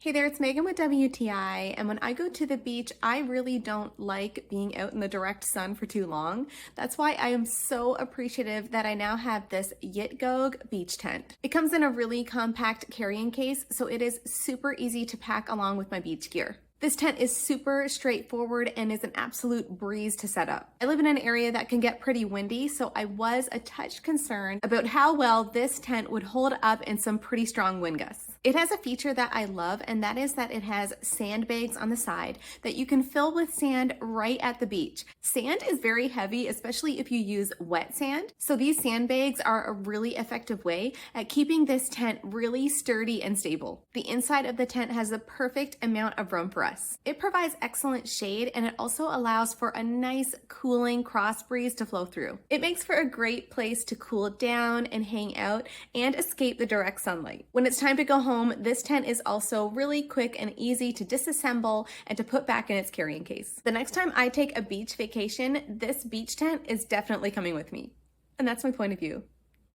Hey there, it's Megan with WTI, and when I go to the beach, I really don't like being out in the direct sun for too long. That's why I am so appreciative that I now have this YITGOG beach tent. It comes in a really compact carrying case, so it is super easy to pack along with my beach gear. This tent is super straightforward and is an absolute breeze to set up. I live in an area that can get pretty windy, so I was a touch concerned about how well this tent would hold up in some pretty strong wind gusts. It has a feature that I love, and that is that it has sandbags on the side that you can fill with sand right at the beach. Sand is very heavy, especially if you use wet sand, so these sandbags are a really effective way at keeping this tent really sturdy and stable. The inside of the tent has the perfect amount of room for us. It provides excellent shade, and it also allows for a nice cooling cross breeze to flow through. It makes for a great place to cool down and hang out and escape the direct sunlight. When it's time to go home, this tent is also really quick and easy to disassemble and to put back in its carrying case. The next time I take a beach vacation, this beach tent is definitely coming with me. And that's my point of view.